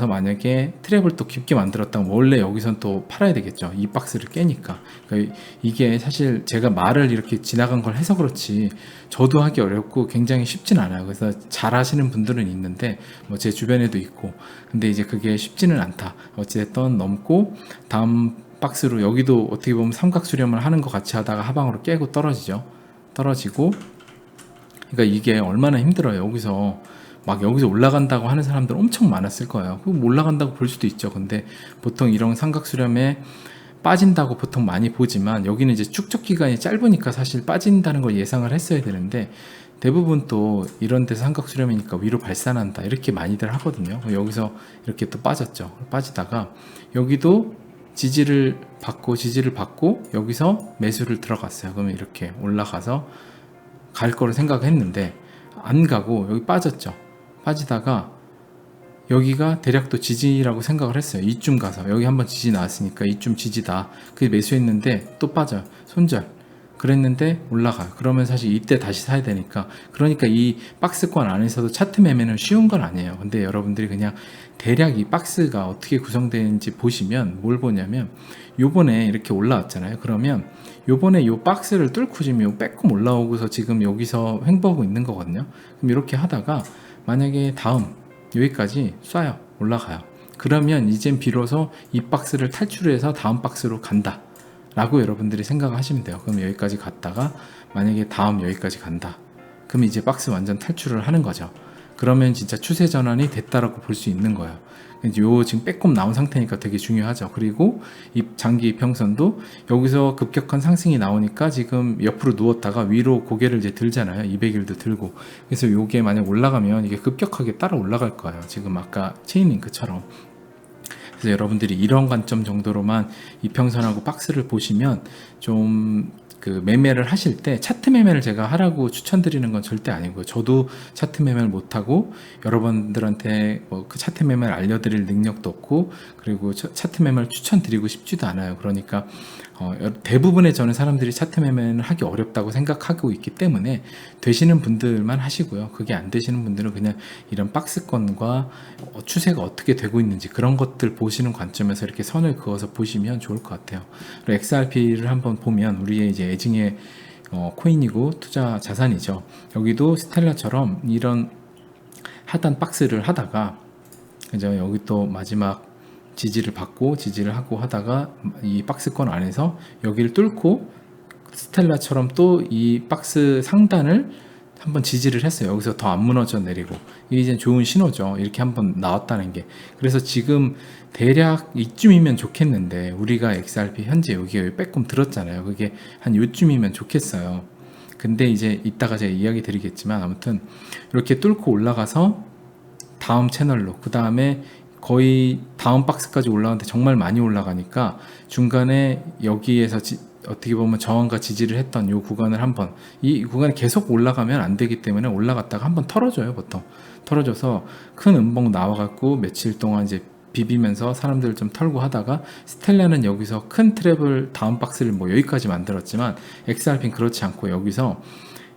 만약에 트랩을 또 깊게 만들었다면 원래 여기선 또 팔아야 되겠죠. 이 박스를 깨니까. 그러니까 이게 사실 제가 말을 이렇게 지나간 걸 해서 그렇지 저도 하기 어렵고 굉장히 쉽진 않아요. 그래서 잘 하시는 분들은 있는데 뭐 제 주변에도 있고 근데 이제 그게 쉽지는 않다. 어찌됐든 넘고 다음 박스로 여기도 어떻게 보면 삼각 수렴을 하는 것 같이 하다가 하방으로 깨고 떨어지고 그러니까 이게 얼마나 힘들어요. 여기서 올라간다고 하는 사람들 엄청 많았을 거예요. 그럼 올라간다고 볼 수도 있죠. 근데 보통 이런 삼각 수렴에 빠진다고 보통 많이 보지만 여기는 이제 축적 기간이 짧으니까 사실 빠진다는 걸 예상을 했어야 되는데 대부분 또 이런 데서 삼각 수렴이니까 위로 발산한다 이렇게 많이들 하거든요. 여기서 이렇게 또 빠졌죠. 빠지다가 여기도 지지를 받고 여기서 매수를 들어갔어요. 그러면 이렇게 올라가서 갈 거를 생각했는데 안 가고 여기 빠졌죠. 빠지다가 여기가 대략 또 지지라고 생각을 했어요. 이쯤 가서 여기 한번 지지 나왔으니까 이쯤 지지다. 그게 매수했는데 또 빠져요. 손절. 그랬는데 올라가요. 그러면 사실 이때 다시 사야 되니까. 그러니까 이 박스권 안에서도 차트 매매는 쉬운 건 아니에요. 근데 여러분들이 그냥 대략 이 박스가 어떻게 구성되는지 보시면 뭘 보냐면 요번에 이렇게 올라왔잖아요. 그러면 요번에 요 박스를 뚫고 지금 요 빼꼼 올라오고서 지금 여기서 횡보하고 있는 거거든요. 그럼 이렇게 하다가 만약에 다음 여기까지 쏴요. 올라가요. 그러면 이젠 비로소 이 박스를 탈출해서 다음 박스로 간다 라고 여러분들이 생각하시면 돼요. 그럼 여기까지 갔다가 만약에 다음 여기까지 간다. 그럼 이제 박스 완전 탈출을 하는 거죠. 그러면 진짜 추세 전환이 됐다라고 볼 수 있는 거예요. 요 지금 빼꼼 나온 상태니까 되게 중요하죠. 그리고 이 장기 이평선도 여기서 급격한 상승이 나오니까 지금 옆으로 누웠다가 위로 고개를 이제 들잖아요. 200일도 들고. 그래서 요게 만약 올라가면 이게 급격하게 따라 올라갈 거예요. 지금 아까 체인링크처럼. 그래서 여러분들이 이런 관점 정도로만 이평선하고 박스를 보시면 좀 그 매매를 하실 때 차트 매매를 제가 하라고 추천드리는 건 절대 아니고요. 저도 차트 매매를 못하고 여러분들한테 뭐 그 차트 매매를 알려드릴 능력도 없고 그리고 차트 매매를 추천드리고 싶지도 않아요. 그러니까 대부분의 저는 사람들이 차트 매매는 하기 어렵다고 생각하고 있기 때문에 되시는 분들만 하시고요. 그게 안 되시는 분들은 그냥 이런 박스권과 추세가 어떻게 되고 있는지 그런 것들 보시는 관점에서 이렇게 선을 그어서 보시면 좋을 것 같아요. 그리고 XRP를 한번 보면 우리의 이제 애증의 코인이고 투자 자산이죠. 여기도 스텔라처럼 이런 하단 박스를 하다가 그죠? 여기 또 마지막 지지를 하고 하다가 이 박스권 안에서 여기를 뚫고 스텔라처럼 또 이 박스 상단을 한번 지지를 했어요. 여기서 더 안 무너져 내리고 이게 이제 좋은 신호죠. 이렇게 한번 나왔다는 게. 그래서 지금 대략 이쯤이면 좋겠는데 우리가 XRP 현재 여기 빼꼼 들었잖아요. 그게 한 요쯤이면 좋겠어요. 근데 이제 이따가 제가 이야기 드리겠지만 아무튼 이렇게 뚫고 올라가서 다음 채널로 그 다음에 거의 다음 박스까지 올라가는데 정말 많이 올라가니까 중간에 여기에서 어떻게 보면 저항과 지지를 했던 이 구간을 한번 이 구간이 계속 올라가면 안 되기 때문에 올라갔다가 한번 털어줘요. 보통 털어줘서 큰 음봉 나와갖고 며칠 동안 이제 비비면서 사람들 좀 털고 하다가 스텔라는 여기서 큰 트랩을 다음 박스를 뭐 여기까지 만들었지만 XRP는 그렇지 않고 여기서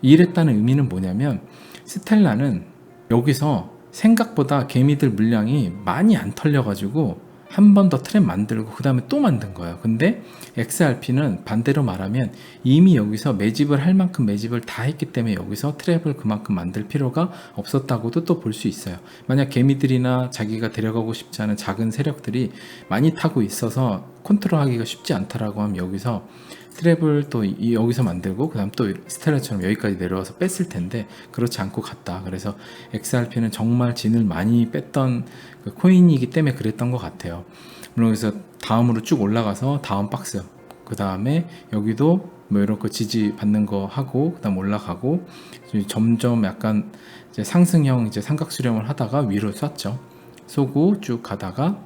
이랬다는 의미는 뭐냐면 스텔라는 여기서 생각보다 개미들 물량이 많이 안 털려가지고 한 번 더 트랩 만들고 그 다음에 또 만든 거예요. 근데 XRP는 반대로 말하면 이미 여기서 매집을 할 만큼 매집을 다 했기 때문에 여기서 트랩을 그만큼 만들 필요가 없었다고도 또 볼 수 있어요. 만약 개미들이나 자기가 데려가고 싶지 않은 작은 세력들이 많이 타고 있어서 컨트롤하기가 쉽지 않다라고 하면 여기서 트랩을 또 여기서 만들고 그 다음 또 스텔라처럼 여기까지 내려와서 뺐을 텐데 그렇지 않고 갔다. 그래서 XRP는 정말 진을 많이 뺐던 그 코인이기 때문에 그랬던 것 같아요. 물론 그래서 다음으로 쭉 올라가서 다음 박스 그 다음에 여기도 뭐 이런 거 지지 받는 거 하고 그 다음 올라가고 점점 약간 이제 상승형 이제 삼각 수렴을 하다가 위로 쐈죠. 쏘고 쭉 가다가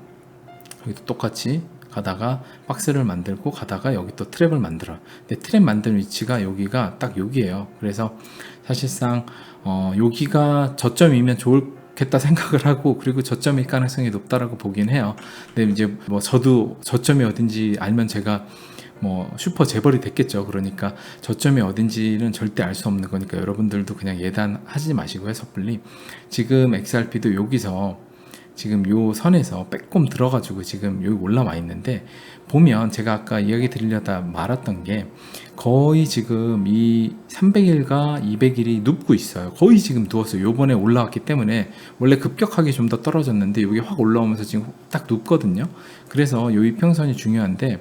여기도 똑같이 가다가 박스를 만들고 가다가 여기 또 트랩을 만들어요. 근데 트랩 만드는 위치가 여기가 딱 여기에요. 그래서 사실상 여기가 저점이면 좋겠다 생각을 하고 그리고 저점일 가능성이 높다라고 보긴 해요. 근데 이제 뭐 저도 저점이 어딘지 알면 제가 뭐 슈퍼 재벌이 됐겠죠. 그러니까 저점이 어딘지는 절대 알 수 없는 거니까 여러분들도 그냥 예단하지 마시고요. 섣불리 지금 XRP도 여기서 지금 요 선에서 빼꼼 들어가지고 지금 여기 올라와 있는데 보면 제가 아까 이야기 드리려다 말았던 게 거의 지금 이 300일과 200일이 눕고 있어요. 거의 지금 누웠어요. 요번에 올라왔기 때문에 원래 급격하게 좀 더 떨어졌는데 여기 확 올라오면서 지금 딱 눕거든요. 그래서 요 이평선이 중요한데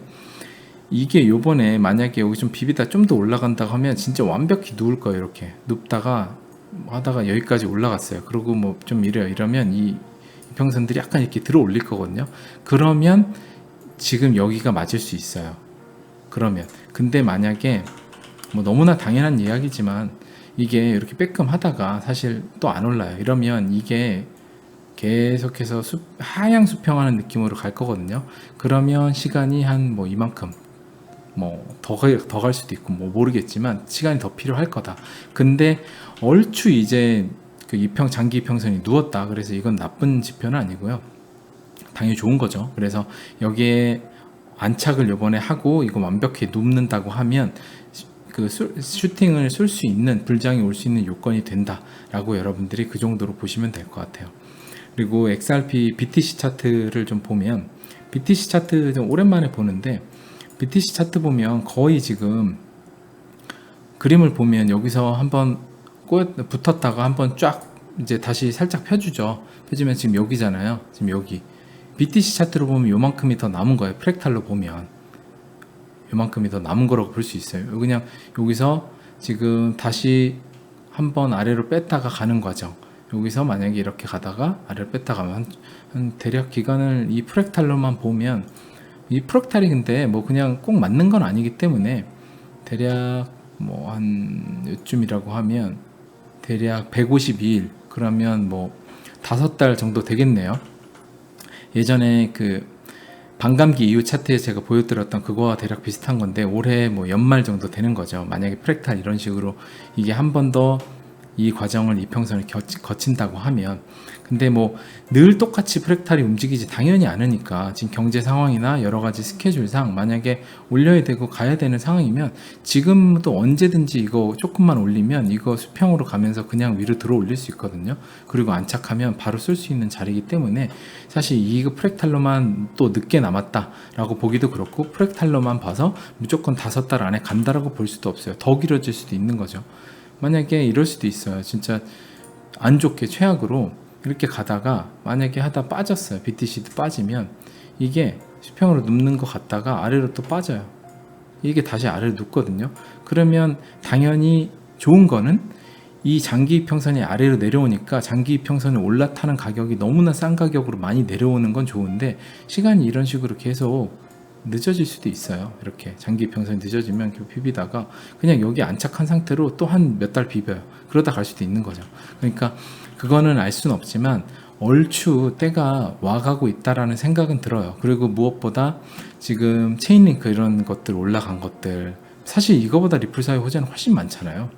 이게 요번에 만약에 여기 좀 비비다 좀 더 올라간다고 하면 진짜 완벽히 누울 거예요. 이렇게 눕다가 하다가 여기까지 올라갔어요. 그리고 뭐 좀 이러면 이 평선들이 약간 이렇게 들어 올릴 거거든요. 그러면 지금 여기가 맞을 수 있어요. 그러면 근데 만약에 뭐 너무나 당연한 이야기지만 이게 이렇게 빼끔 하다가 사실 또 안 올라요. 이러면 이게 계속해서 하향 수평하는 느낌으로 갈 거거든요. 그러면 시간이 한 뭐 이만큼 뭐 더 갈 수도 있고 뭐 모르겠지만 시간이 더 필요할 거다. 근데 얼추 이제 그 장기 이평선이 누웠다. 그래서 이건 나쁜 지표는 아니고요. 당연히 좋은 거죠. 그래서 여기에 안착을 요번에 하고 이거 완벽히 눕는다고 하면 그 슈팅을 쏠 수 있는 불장이 올 수 있는 요건이 된다라고 여러분들이 그 정도로 보시면 될 것 같아요. 그리고 XRP BTC 차트를 좀 보면 BTC 차트 좀 오랜만에 보는데 BTC 차트 보면 거의 지금 그림을 보면 여기서 한번 붙었다가 한번 쫙 이제 다시 살짝 펴주죠. 펴주면 지금 여기잖아요. 지금 여기 BTC 차트로 보면 요만큼이 더 남은 거예요. 프랙탈로 보면 요만큼이 더 남은 거라고 볼 수 있어요. 그냥 여기서 지금 다시 한번 아래로 뺐다가 가는 과정. 여기서 만약에 이렇게 가다가 아래로 뺐다가 가면 한 대략 기간을 이 프랙탈로만 보면 이 프랙탈이 근데 뭐 그냥 꼭 맞는 건 아니기 때문에 대략 뭐 한 요쯤이라고 하면 대략 152일 그러면 뭐 5달 정도 되겠네요. 예전에 그 반감기 이후 차트에 제가 보여드렸던 그거와 대략 비슷한 건데 올해 뭐 연말 정도 되는 거죠. 만약에 프랙탈 이런 식으로 이게 한 번 더 이 과정을 이평선을 거친다고 하면 근데 뭐 늘 똑같이 프랙탈이 움직이지 당연히 않으니까 지금 경제 상황이나 여러 가지 스케줄상 만약에 올려야 되고 가야 되는 상황이면 지금도 언제든지 이거 조금만 올리면 이거 수평으로 가면서 그냥 위로 들어 올릴 수 있거든요. 그리고 안착하면 바로 쓸 수 있는 자리이기 때문에 사실 이거 프랙탈로만 또 늦게 남았다라고 보기도 그렇고 프랙탈로만 봐서 무조건 5달 안에 간다라고 볼 수도 없어요. 더 길어질 수도 있는 거죠. 만약에 이럴 수도 있어요. 진짜 안 좋게 최악으로 이렇게 가다가 만약에 하다 빠졌어요. BTC도 빠지면 이게 수평으로 눕는 것 같다가 아래로 또 빠져요. 이게 다시 아래로 눕거든요. 그러면 당연히 좋은 거는 이 장기 이평선이 아래로 내려오니까 장기 이평선을 올라타는 가격이 너무나 싼 가격으로 많이 내려오는 건 좋은데 시간이 이런 식으로 계속 늦어질 수도 있어요. 이렇게 장기 이평선이 늦어지면 계속 비비다가 그냥 여기 안착한 상태로 또 한 몇 달 비벼요. 그러다 갈 수도 있는 거죠. 그러니까 그거는 알 수는 없지만 얼추 때가 와가고 있다라는 생각은 들어요. 그리고 무엇보다 지금 체인링크 이런 것들 올라간 것들 사실 이거보다 리플사의 호재는 훨씬 많잖아요.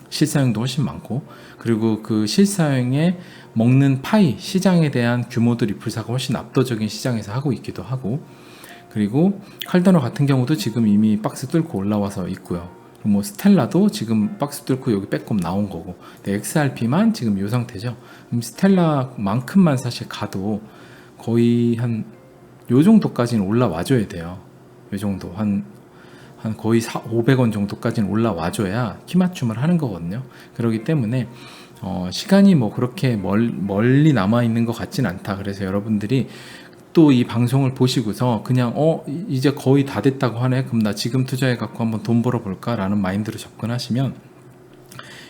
실사용도 훨씬 많고 그리고 그 실사용에 먹는 파이 시장에 대한 규모도 리플사가 훨씬 압도적인 시장에서 하고 있기도 하고 그리고 칼더너 같은 경우도 지금 이미 박스 뚫고 올라와서 있고요. 그리고 뭐 스텔라도 지금 박스 뚫고 여기 빼꼼 나온 거고, XRP만 지금 이 상태죠. 스텔라만큼만 사실 가도 거의 한 요 정도까지는 올라와줘야 돼요. 요 정도 한 거의 500원 정도까지는 올라와줘야 키 맞춤을 하는 거거든요. 그렇기 때문에 시간이 뭐 그렇게 멀리 남아 있는 것 같진 않다. 그래서 여러분들이 또 이 방송을 보시고서 그냥 이제 거의 다 됐다고 하네, 그럼 나 지금 투자해 갖고 한번 돈 벌어 볼까 라는 마인드로 접근하시면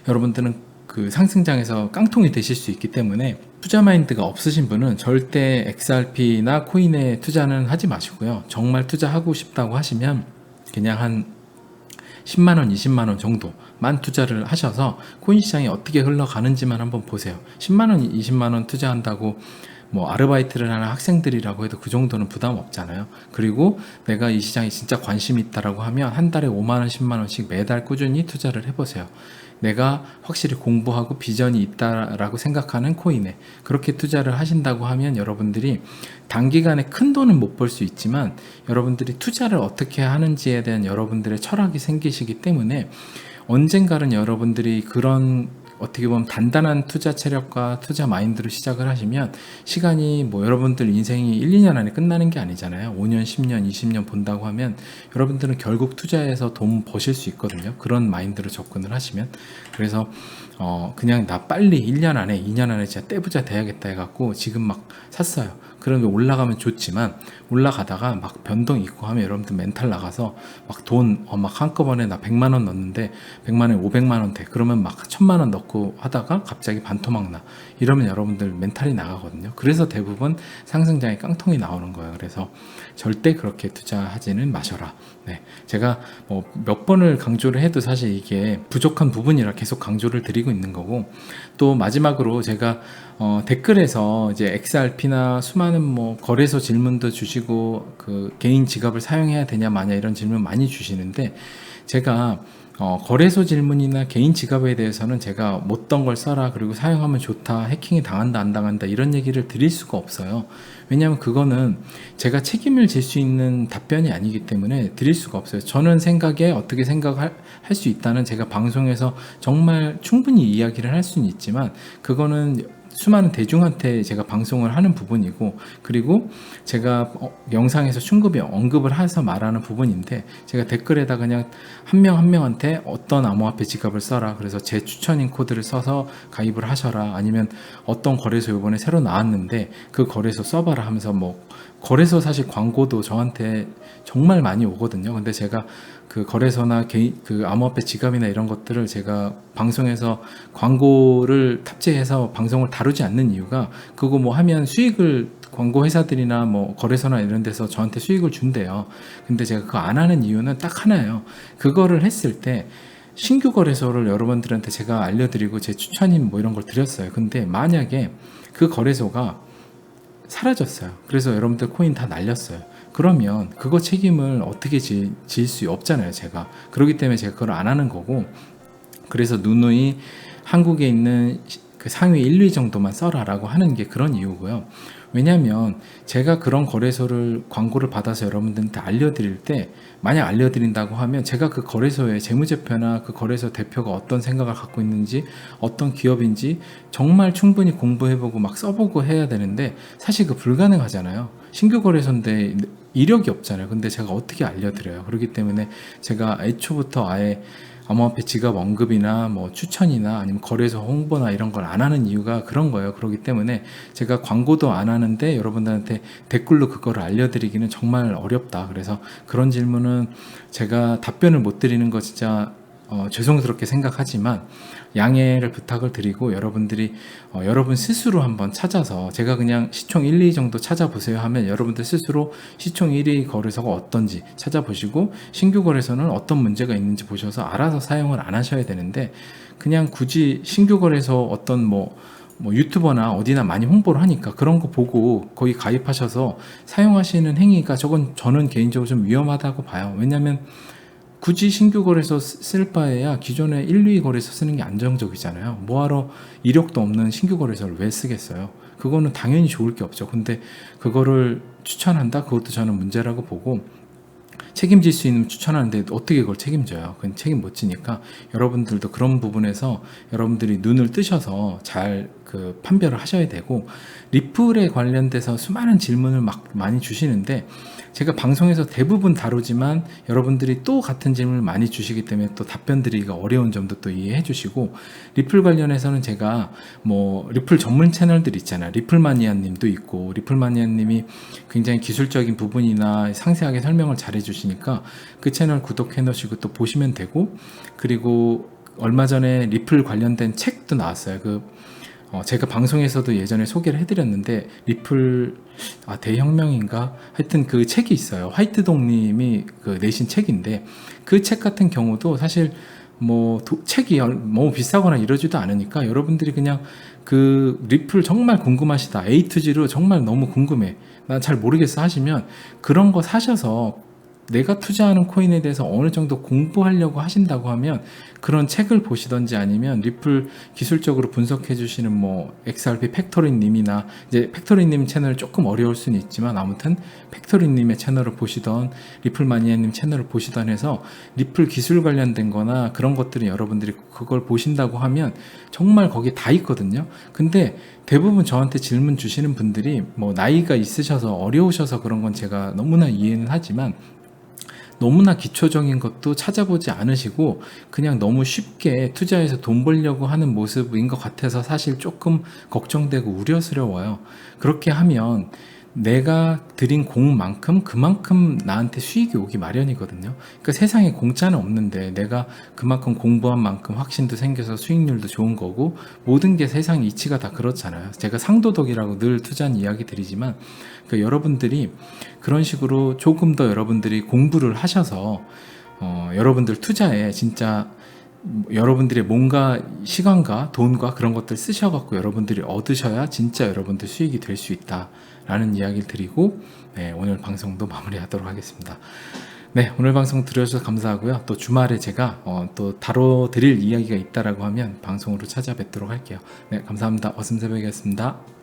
여러분들은 그 상승장에서 깡통이 되실 수 있기 때문에, 투자 마인드가 없으신 분은 절대 XRP나 코인에 투자는 하지 마시고요. 정말 투자하고 싶다고 하시면 그냥 한 10만원, 20만원 정도만 투자를 하셔서 코인 시장이 어떻게 흘러가는지만 한번 보세요. 10만원, 20만원 투자한다고 뭐 아르바이트를 하는 학생들이라고 해도 그 정도는 부담 없잖아요. 그리고 내가 이 시장에 진짜 관심이 있다라고 하면 한 달에 5만원, 10만원씩 매달 꾸준히 투자를 해보세요. 내가 확실히 공부하고 비전이 있다라고 생각하는 코인에 그렇게 투자를 하신다고 하면 여러분들이 단기간에 큰 돈은 못 벌 수 있지만 여러분들이 투자를 어떻게 하는지에 대한 여러분들의 철학이 생기시기 때문에 언젠가는 여러분들이 그런 어떻게 보면 단단한 투자 체력과 투자 마인드로 시작을 하시면 시간이 뭐 여러분들 인생이 1, 2년 안에 끝나는 게 아니잖아요. 5년, 10년, 20년 본다고 하면 여러분들은 결국 투자해서 돈 버실 수 있거든요. 그런 마인드로 접근을 하시면. 그래서 그냥 나 빨리 1년 안에 2년 안에 진짜 떼부자 돼야겠다 해갖고 지금 막 샀어요. 그러면 올라가면 좋지만 올라가다가 막 변동 있고 하면 여러분들 멘탈 나가서 막 돈 막 한꺼번에 나 100만원 넣었는데 100만원에 500만원 돼. 그러면 막 1000만원 넣고 하다가 갑자기 반토막 나. 이러면 여러분들 멘탈이 나가거든요. 그래서 대부분 상승장에 깡통이 나오는 거예요. 그래서 절대 그렇게 투자하지는 마셔라. 네, 제가 뭐 몇 번을 강조를 해도 사실 이게 부족한 부분이라 계속 강조를 드리고 있는 거고, 또 마지막으로 제가 댓글에서 이제 XRP나 수많은 뭐 거래소 질문도 주시고 그 개인 지갑을 사용해야 되냐 마냐 이런 질문 많이 주시는데, 제가 거래소 질문이나 개인 지갑에 대해서는 제가 못던 걸 써라, 그리고 사용하면 좋다, 해킹이 당한다 안 당한다 이런 얘기를 드릴 수가 없어요. 왜냐하면 그거는 제가 책임을 질 수 있는 답변이 아니기 때문에 드릴 수가 없어요. 저는 생각에 어떻게 생각할 수 있다는 제가 방송에서 정말 충분히 이야기를 할 수는 있지만, 그거는 수많은 대중한테 제가 방송을 하는 부분이고, 그리고 제가 영상에서 충분히 언급을 해서 말하는 부분인데, 제가 댓글에다 그냥 한 명 한 명한테 어떤 암호화폐 지갑을 써라, 그래서 제 추천인 코드를 써서 가입을 하셔라, 아니면 어떤 거래소 이번에 새로 나왔는데 그 거래소 써봐라 하면서, 뭐 거래소 사실 광고도 저한테 정말 많이 오거든요. 근데 제가 그 거래소나 그 암호화폐 지갑이나 이런 것들을 제가 방송에서 광고를 탑재해서 방송을 다루지 않는 이유가, 그거 뭐 하면 수익을 광고 회사들이나 뭐 거래소나 이런 데서 저한테 수익을 준대요. 근데 제가 그거 안 하는 이유는 딱 하나예요. 그거를 했을 때 신규 거래소를 여러분들한테 제가 알려드리고 제 추천인 뭐 이런 걸 드렸어요. 근데 만약에 그 거래소가 사라졌어요. 그래서 여러분들 코인 다 날렸어요. 그러면 그거 책임을 어떻게 질 수 없잖아요, 제가. 그렇기 때문에 제가 그걸 안 하는 거고, 그래서 누누이 한국에 있는 그 상위 1, 2 정도만 써라라고 하는 게 그런 이유고요. 왜냐하면 제가 그런 거래소를 광고를 받아서 여러분들한테 알려드릴 때, 만약 알려드린다고 하면 제가 그 거래소의 재무제표나 그 거래소 대표가 어떤 생각을 갖고 있는지, 어떤 기업인지 정말 충분히 공부해보고 막 써보고 해야 되는데, 사실 그 불가능하잖아요. 신규 거래소인데 이력이 없잖아요. 근데 제가 어떻게 알려드려요? 그렇기 때문에 제가 애초부터 아예 암호화폐 지갑 언급이나 뭐 추천이나 아니면 거래소 홍보나 이런 걸 안 하는 이유가 그런 거예요. 그렇기 때문에 제가 광고도 안 하는데 여러분들한테 댓글로 그거를 알려드리기는 정말 어렵다. 그래서 그런 질문은 제가 답변을 못 드리는 거 진짜 죄송스럽게 생각하지만 양해를 부탁을 드리고, 여러분들이 여러분 스스로 한번 찾아서, 제가 그냥 시총 1, 2 정도 찾아보세요 하면 여러분들 스스로 시총 1위 거래소가 어떤지 찾아보시고 신규 거래소는 어떤 문제가 있는지 보셔서 알아서 사용을 안 하셔야 되는데, 그냥 굳이 신규 거래소 어떤 뭐 유튜버나 어디나 많이 홍보를 하니까 그런 거 보고 거기 가입하셔서 사용하시는 행위가 저는 개인적으로 좀 위험하다고 봐요. 왜냐하면 굳이 신규 거래소 쓸 바에야 기존에 1, 2 거래소 쓰는 게 안정적이잖아요. 뭐하러 이력도 없는 신규 거래소를 왜 쓰겠어요? 그거는 당연히 좋을 게 없죠. 근데 그거를 추천한다? 그것도 저는 문제라고 보고, 책임질 수 있는 추천하는데 어떻게 그걸 책임져요? 그건 책임 못 지니까 여러분들도 그런 부분에서 여러분들이 눈을 뜨셔서 잘 그 판별을 하셔야 되고, 리플에 관련돼서 수많은 질문을 막 많이 주시는데 제가 방송에서 대부분 다루지만 여러분들이 또 같은 질문을 많이 주시기 때문에 또 답변 드리기가 어려운 점도 또 이해해 주시고, 리플 관련해서는 제가 뭐 리플 전문 채널들 있잖아요. 리플마니아 님도 있고, 리플마니아 님이 굉장히 기술적인 부분이나 상세하게 설명을 잘 해주시니까 그 채널 구독해 놓으시고 또 보시면 되고, 그리고 얼마 전에 리플 관련된 책도 나왔어요. 제가 방송에서도 예전에 소개를 해드렸는데, 리플 대혁명인가 하여튼 그 책이 있어요. 화이트독님이 그 내신 책인데, 그 책 같은 경우도 사실 뭐 책이 너무 비싸거나 이러지도 않으니까 여러분들이 그냥 그 리플 정말 궁금하시다, A to G로 정말 너무 궁금해, 난 잘 모르겠어 하시면 그런 거 사셔서 내가 투자하는 코인에 대해서 어느 정도 공부하려고 하신다고 하면 그런 책을 보시던지, 아니면 리플 기술적으로 분석해 주시는 뭐 XRP 팩토리 님이나, 이제 팩토리 님 채널 조금 어려울 수는 있지만 아무튼 팩토리 님의 채널을 보시던, 리플 마니아 님 채널을 보시던 해서 리플 기술 관련된 거나 그런 것들은 여러분들이 그걸 보신다고 하면 정말 거기 다 있거든요. 근데 대부분 저한테 질문 주시는 분들이 뭐 나이가 있으셔서 어려우셔서 그런 건 제가 너무나 이해는 하지만, 너무나 기초적인 것도 찾아보지 않으시고 그냥 너무 쉽게 투자해서 돈 벌려고 하는 모습인 것 같아서 사실 조금 걱정되고 우려스러워요. 그렇게 하면 내가 들인 공만큼 그만큼 나한테 수익이 오기 마련이거든요. 그러니까 세상에 공짜는 없는데 내가 그만큼 공부한 만큼 확신도 생겨서 수익률도 좋은 거고, 모든 게 세상 이치가 다 그렇잖아요. 제가 상도덕이라고 늘 투자는 이야기 드리지만, 그러니까 여러분들이 그런 식으로 조금 더 여러분들이 공부를 하셔서 여러분들 투자에 진짜 여러분들의 뭔가 시간과 돈과 그런 것들 쓰셔갖고 여러분들이 얻으셔야 진짜 여러분들 수익이 될 수 있다 라는 이야기를 드리고, 오늘 방송도 마무리하도록 하겠습니다. 네, 오늘 방송 들어주셔서 감사하고요. 또 주말에 제가 또 다뤄드릴 이야기가 있다라고 하면 방송으로 찾아뵙도록 할게요. 네, 감사합니다. 어슴새벽이었습니다.